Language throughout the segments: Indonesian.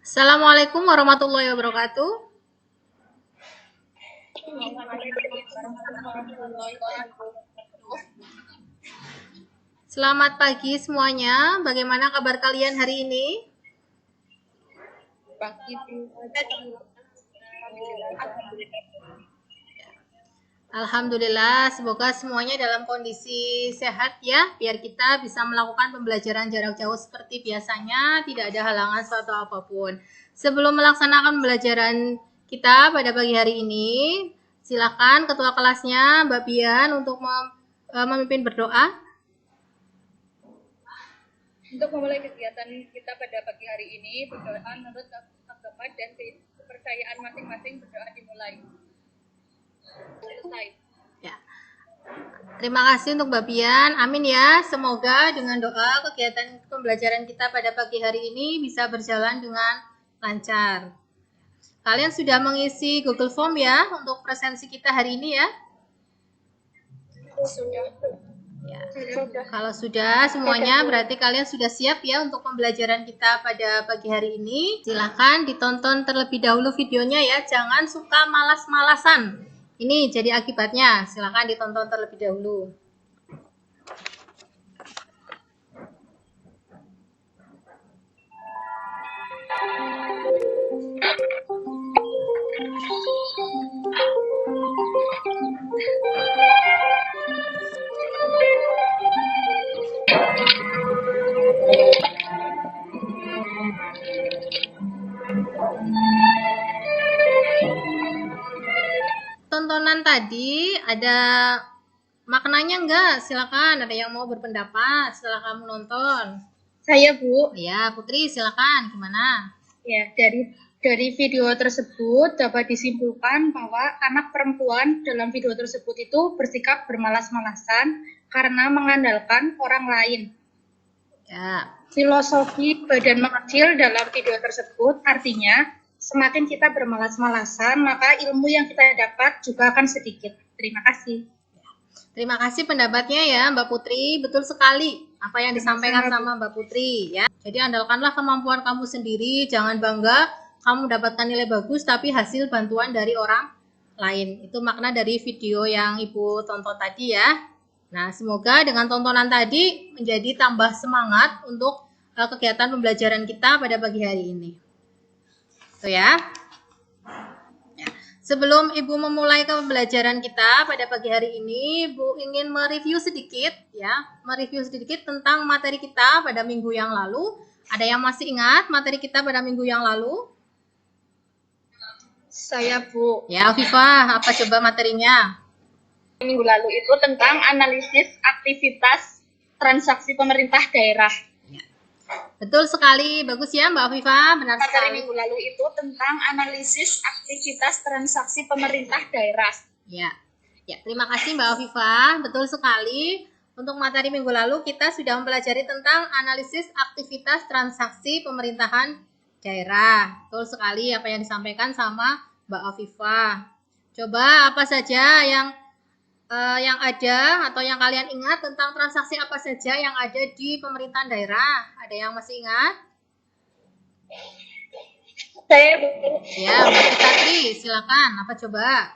Assalamualaikum warahmatullahi wabarakatuh. Selamat pagi semuanya. Bagaimana kabar kalian hari ini? Pagi. Alhamdulillah, semoga semuanya dalam kondisi sehat ya, biar kita bisa melakukan pembelajaran jarak jauh seperti biasanya, tidak ada halangan suatu apapun. Sebelum melaksanakan pembelajaran kita pada pagi hari ini, silakan ketua kelasnya Mbak Bian untuk memimpin berdoa. Untuk memulai kegiatan kita pada pagi hari ini, berdoa menurut agama dan kepercayaan masing-masing, berdoa dimulai. Selesai. Ya. Terima kasih untuk Mbak Bian. Amin ya. Semoga dengan doa kegiatan pembelajaran kita pada pagi hari ini bisa berjalan dengan lancar. Kalian sudah mengisi Google Form ya untuk presensi kita hari ini ya? Sudah. Ya. Kalau sudah semuanya berarti kalian sudah siap ya untuk pembelajaran kita pada pagi hari ini. Silahkan ditonton terlebih dahulu videonya ya. Jangan suka malas-malasan. Ini jadi akibatnya. Silahkan ditonton terlebih dahulu. Tontonan tadi ada maknanya enggak? Silakan, ada yang mau berpendapat setelah kamu nonton. Saya, Bu. Ya, Putri, silakan. Gimana? Ya, dari video tersebut dapat disimpulkan bahwa anak perempuan dalam video tersebut itu bersikap bermalas-malasan karena mengandalkan orang lain. Ya. Filosofi badan mengecil dalam video tersebut artinya semakin kita bermalas-malasan, maka ilmu yang kita dapat juga akan sedikit. Terima kasih. Terima kasih pendapatnya ya Mbak Putri. Betul sekali apa yang disampaikan sama Mbak Putri ya. Jadi andalkanlah kemampuan kamu sendiri. Jangan bangga kamu mendapatkan nilai bagus tapi hasil bantuan dari orang lain. Itu makna dari video yang Ibu tonton tadi ya. Nah, semoga dengan tontonan tadi menjadi tambah semangat untuk kegiatan pembelajaran kita pada pagi hari ini. Tuh ya. Sebelum Ibu memulai pembelajaran kita pada pagi hari ini, Ibu ingin mereview sedikit tentang materi kita pada minggu yang lalu. Ada yang masih ingat materi kita pada minggu yang lalu? Saya, Bu. Ya, Afifah, apa coba materinya? Minggu lalu itu tentang analisis aktivitas transaksi pemerintah daerah. Betul sekali, bagus ya Mbak Afifah, benar sekali. Materi minggu lalu itu tentang analisis aktivitas transaksi pemerintah daerah. Ya, terima kasih Mbak Afifah, betul sekali. Untuk materi minggu lalu kita sudah mempelajari tentang analisis aktivitas transaksi pemerintahan daerah. Betul sekali apa yang disampaikan sama Mbak Afifah. Coba apa saja yang ada atau yang kalian ingat tentang transaksi apa saja yang ada di pemerintahan daerah? Ada yang masih ingat? Saya, Bu. Ya, Mbak Fitri, silakan. Apa coba?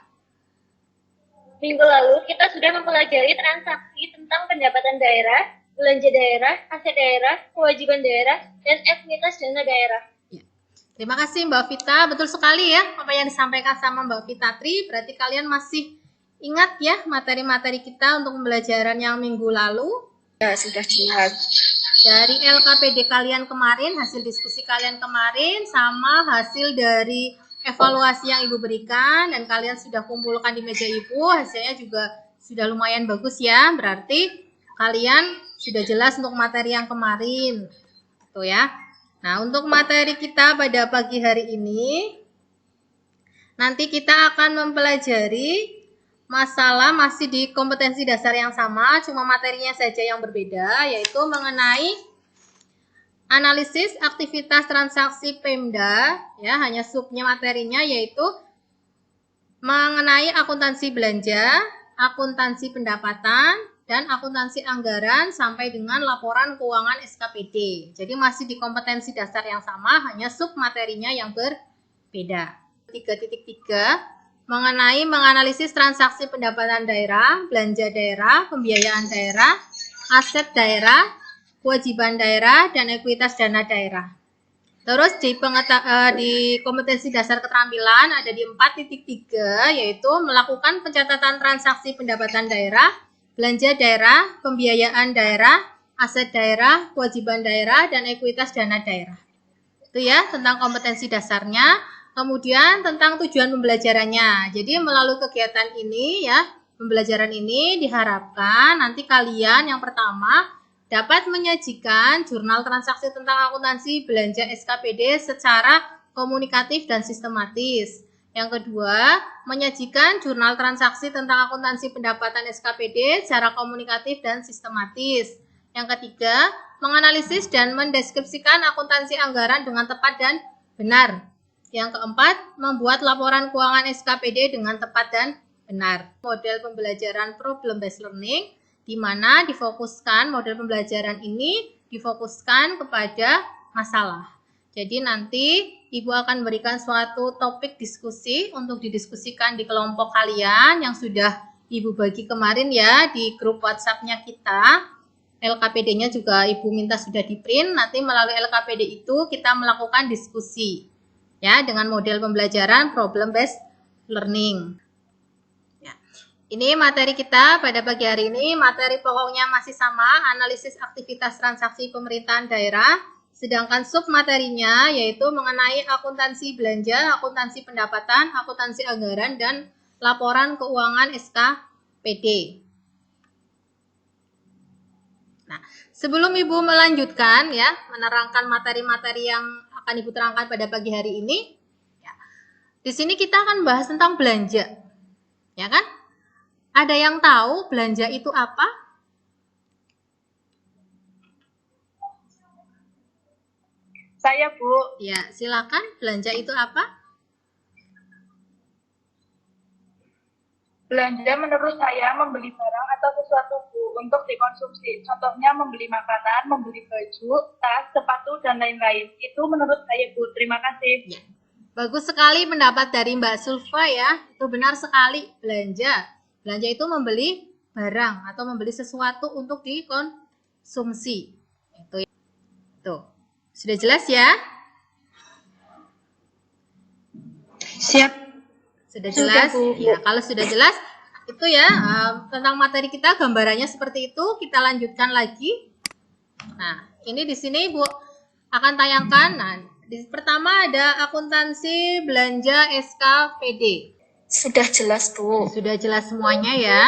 Minggu lalu kita sudah mempelajari transaksi tentang pendapatan daerah, belanja daerah, aset daerah, kewajiban daerah, dan aktivitas dana daerah. Ya. Terima kasih Mbak Vita, betul sekali ya apa yang disampaikan sama Mbak Fitri. Berarti kalian masih ingat ya materi-materi kita untuk pembelajaran yang minggu lalu? Ya, sudah jelas. Dari LKPD kalian kemarin, hasil diskusi kalian kemarin, sama hasil dari evaluasi yang Ibu berikan, dan kalian sudah kumpulkan di meja Ibu, hasilnya juga sudah lumayan bagus ya, berarti kalian sudah jelas untuk materi yang kemarin. Tuh ya. Nah, untuk materi kita pada pagi hari ini, nanti kita akan mempelajari masalah masih di kompetensi dasar yang sama, cuma materinya saja yang berbeda, yaitu mengenai analisis aktivitas transaksi Pemda, ya, hanya subnya materinya yaitu mengenai akuntansi belanja, akuntansi pendapatan, dan akuntansi anggaran sampai dengan laporan keuangan SKPD. Jadi masih di kompetensi dasar yang sama, hanya submaterinya yang berbeda. 3.3 mengenai menganalisis transaksi pendapatan daerah, belanja daerah, pembiayaan daerah, aset daerah, kewajiban daerah, dan ekuitas dana daerah. Terus di kompetensi dasar keterampilan ada di 4.3 yaitu melakukan pencatatan transaksi pendapatan daerah, belanja daerah, pembiayaan daerah, aset daerah, kewajiban daerah, dan ekuitas dana daerah. Itu ya tentang kompetensi dasarnya. Kemudian tentang tujuan pembelajarannya. Jadi melalui kegiatan ini ya, pembelajaran ini diharapkan nanti kalian yang pertama dapat menyajikan jurnal transaksi tentang akuntansi belanja SKPD secara komunikatif dan sistematis. Yang kedua, menyajikan jurnal transaksi tentang akuntansi pendapatan SKPD secara komunikatif dan sistematis. Yang ketiga, menganalisis dan mendeskripsikan akuntansi anggaran dengan tepat dan benar. Yang keempat, membuat laporan keuangan SKPD dengan tepat dan benar. Model pembelajaran problem based learning, di mana difokuskan model pembelajaran ini difokuskan kepada masalah. Jadi nanti Ibu akan berikan suatu topik diskusi untuk didiskusikan di kelompok kalian yang sudah Ibu bagi kemarin ya di grup WhatsApp-nya kita. LKPD-nya juga Ibu minta sudah di-print. Nanti melalui LKPD itu kita melakukan diskusi ya dengan model pembelajaran problem based learning. Ya. Ini materi kita pada pagi hari ini. Materi pokoknya masih sama, analisis aktivitas transaksi pemerintahan daerah. Sedangkan submaterinya yaitu mengenai akuntansi belanja, akuntansi pendapatan, akuntansi anggaran, dan laporan keuangan SKPD. Nah, sebelum Ibu melanjutkan ya, menerangkan materi-materi yang akan Ibu terangkan pada pagi hari ini, ya, di sini kita akan bahas tentang belanja, ya kan? Ada yang tahu belanja itu apa? Saya, Bu. Ya, silakan. Belanja itu apa? Belanja menurut saya membeli barang atau sesuatu, Bu, untuk dikonsumsi. Contohnya membeli makanan, membeli baju, tas, sepatu, dan lain-lain. Itu menurut saya, Bu. Terima kasih. Ya. Bagus sekali pendapat dari Mbak Sulfa ya. Itu benar sekali. Belanja. Belanja itu membeli barang atau membeli sesuatu untuk dikonsumsi. Itu. Tuh. Sudah jelas ya? Siap. Sudah jelas? Sudah, Bu. Ya, kalau sudah jelas, itu ya tentang materi kita gambarannya seperti itu. Kita lanjutkan lagi. Nah, ini di sini Ibu akan tayangkan. Nah, pertama ada akuntansi belanja SKPD. Sudah jelas, Bu. Sudah jelas semuanya ya?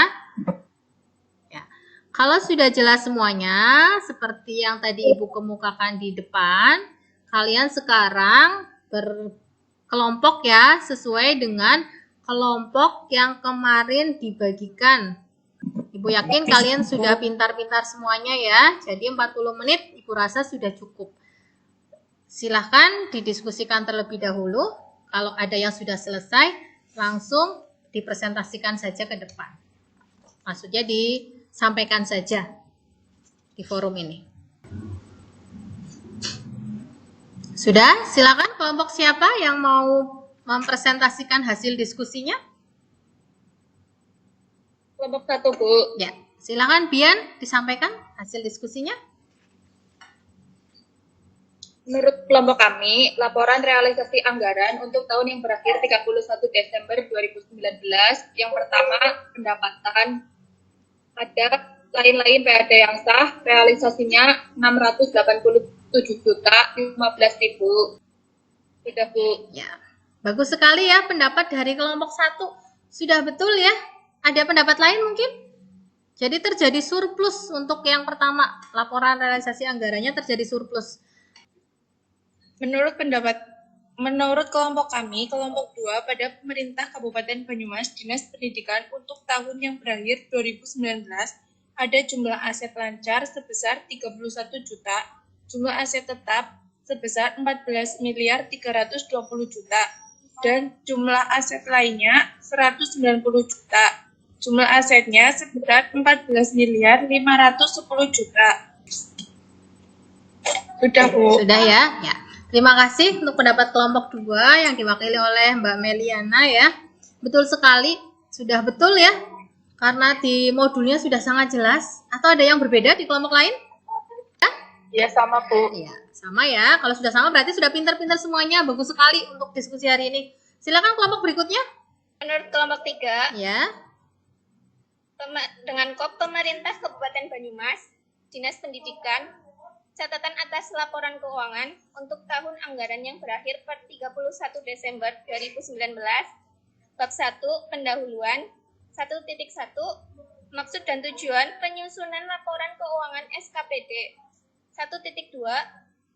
Kalau sudah jelas semuanya, seperti yang tadi Ibu kemukakan di depan, kalian sekarang berkelompok ya, sesuai dengan kelompok yang kemarin dibagikan. Ibu yakin kalian sudah pintar-pintar semuanya ya, jadi 40 menit Ibu rasa sudah cukup. Silahkan didiskusikan terlebih dahulu, kalau ada yang sudah selesai, langsung dipresentasikan saja ke depan. Maksudnya disampaikan saja di forum ini. Sudah? Silakan kelompok siapa yang mau mempresentasikan hasil diskusinya? Kelompok 1, Bu. Ya, silakan Bian disampaikan hasil diskusinya. Menurut kelompok kami, laporan realisasi anggaran untuk tahun yang berakhir 31 Desember 2019, yang pertama pendapatan ada lain-lain PAD yang sah, realisasinya 687.015.000. Sudah, Bu. Ya, bagus sekali ya pendapat dari kelompok 1. Sudah betul ya? Ada pendapat lain mungkin? Jadi terjadi surplus untuk yang pertama, laporan realisasi anggarannya terjadi surplus. Menurut kelompok kami, kelompok 2, pada pemerintah Kabupaten Banyumas, Dinas Pendidikan untuk tahun yang berakhir 2019, ada jumlah aset lancar sebesar 31 juta, jumlah aset tetap sebesar 14.320 juta, dan jumlah aset lainnya 190 juta. Jumlah asetnya sekitar 14.510.000.000. Sudah, Bu. Sudah ya? Ya. Terima kasih untuk pendapat kelompok 2 yang diwakili oleh Mbak Meliana ya. Betul sekali, sudah betul ya. Karena di modulnya sudah sangat jelas. Atau ada yang berbeda di kelompok lain? Ya, sama, Bu. Iya, sama ya. Kalau sudah sama berarti sudah pintar-pintar semuanya. Bagus sekali untuk diskusi hari ini. Silakan kelompok berikutnya. Menurut kelompok 3, Ya. dengan KOP Pemerintah Kabupaten Banyumas, Dinas Pendidikan, catatan atas laporan keuangan untuk tahun anggaran yang berakhir per 31 Desember 2019, bab 1, pendahuluan, 1.1, maksud dan tujuan penyusunan laporan keuangan SKPD, 1.2,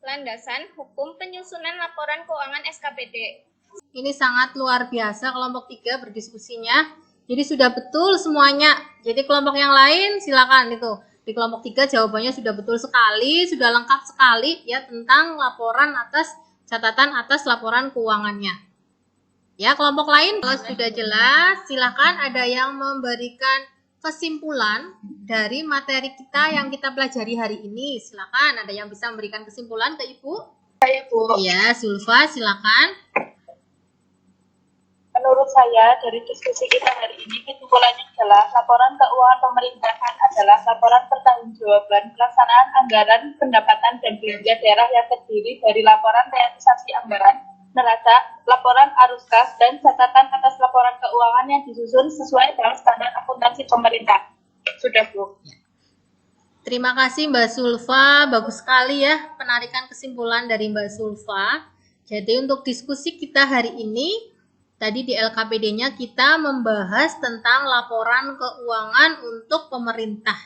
landasan hukum penyusunan laporan keuangan SKPD. Ini sangat luar biasa kelompok 3 berdiskusinya. Jadi sudah betul semuanya. Jadi kelompok yang lain silakan itu. Di kelompok 3 jawabannya sudah betul sekali, sudah lengkap sekali ya tentang laporan atas catatan atas laporan keuangannya. Ya, kelompok lain kalau sudah jelas, silakan ada yang memberikan kesimpulan dari materi kita yang kita pelajari hari ini. Silakan ada yang bisa memberikan kesimpulan ke Ibu? Saya, Bu. Ya, Zulfa silakan. Menurut saya, dari diskusi kita hari ini, kesimpulannya adalah laporan keuangan pemerintahan adalah laporan pertanggungjawaban pelaksanaan anggaran, pendapatan, dan belanja daerah yang terdiri dari laporan realisasi anggaran, neraca, laporan arus kas, dan catatan atas laporan keuangan yang disusun sesuai dengan standar akuntansi pemerintah. Sudah, Bu. Terima kasih Mbak Zulfa, bagus sekali ya penarikan kesimpulan dari Mbak Zulfa. Jadi untuk diskusi kita hari ini, tadi di LKPD-nya kita membahas tentang laporan keuangan untuk pemerintah.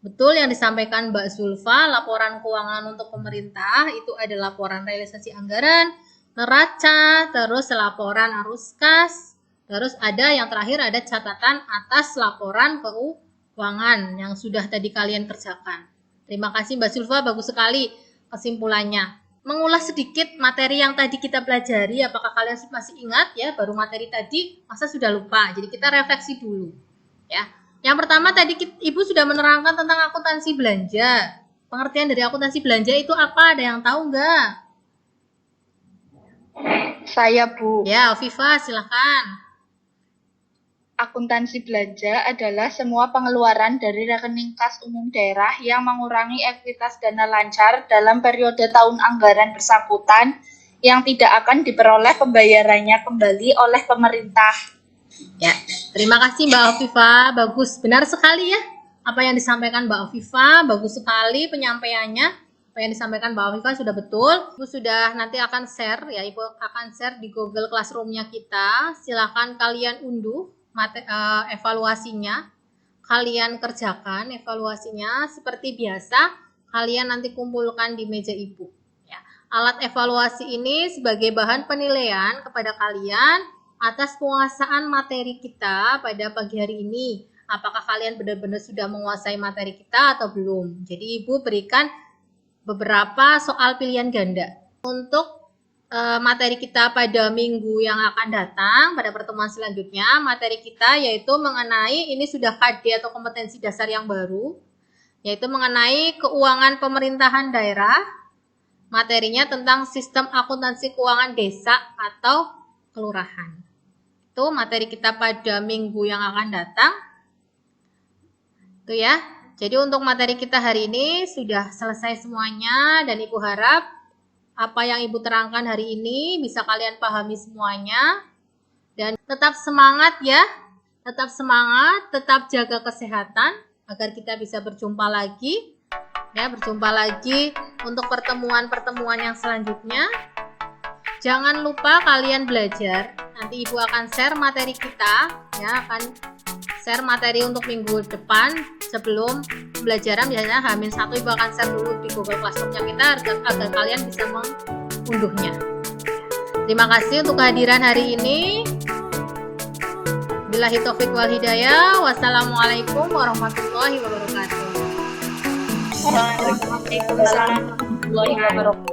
Betul yang disampaikan Mbak Zulfa, laporan keuangan untuk pemerintah itu ada laporan realisasi anggaran, neraca, terus laporan arus kas, terus ada yang terakhir ada catatan atas laporan keuangan yang sudah tadi kalian kerjakan. Terima kasih Mbak Zulfa, bagus sekali kesimpulannya. Mengulas sedikit materi yang tadi kita pelajari, apakah kalian masih ingat ya, baru materi tadi, masa sudah lupa? Jadi kita refleksi dulu ya. Yang pertama tadi Ibu sudah menerangkan tentang akuntansi belanja. Pengertian dari akuntansi belanja itu apa? Ada yang tahu nggak? Saya, Bu. Ya, Viva silakan. Akuntansi belanja adalah semua pengeluaran dari rekening kas umum daerah yang mengurangi ekuitas dana lancar dalam periode tahun anggaran bersangkutan yang tidak akan diperoleh pembayarannya kembali oleh pemerintah. Ya, terima kasih Mbak Afifa, bagus, benar sekali ya apa yang disampaikan Mbak Afifa, bagus sekali penyampaiannya. Apa yang disampaikan Mbak Afifa sudah betul. Ibu sudah nanti akan share ya, Ibu akan share di Google Classroom-nya kita. Silakan kalian unduh evaluasinya, kalian kerjakan evaluasinya seperti biasa, kalian nanti kumpulkan di meja Ibu ya. Alat evaluasi ini sebagai bahan penilaian kepada kalian atas penguasaan materi kita pada pagi hari ini. Apakah kalian benar-benar sudah menguasai materi kita atau belum? Jadi Ibu berikan beberapa soal pilihan ganda untuk materi kita pada minggu yang akan datang, pada pertemuan selanjutnya. Materi kita yaitu mengenai, ini sudah KD atau kompetensi dasar yang baru, yaitu mengenai keuangan pemerintahan daerah. Materinya tentang sistem akuntansi keuangan desa atau kelurahan. Itu materi kita pada minggu yang akan datang. Itu ya. Jadi untuk materi kita hari ini sudah selesai semuanya, dan Ibu harap apa yang Ibu terangkan hari ini bisa kalian pahami semuanya. Dan tetap semangat ya, tetap semangat, tetap jaga kesehatan agar kita bisa berjumpa lagi. Ya, berjumpa lagi untuk pertemuan-pertemuan yang selanjutnya. Jangan lupa kalian belajar. Nanti Ibu akan share materi kita, ya, akan share materi untuk minggu depan. Sebelum pembelajaran biasanya H-1 Ibu akan share dulu di Google Classroom-nya kita agar kalian bisa mengunduhnya. Terima kasih untuk kehadiran hari ini. Billahi taufik wal hidayah. Wassalamualaikum warahmatullahi wabarakatuh. Waalaikumsalam warahmatullahi wabarakatuh.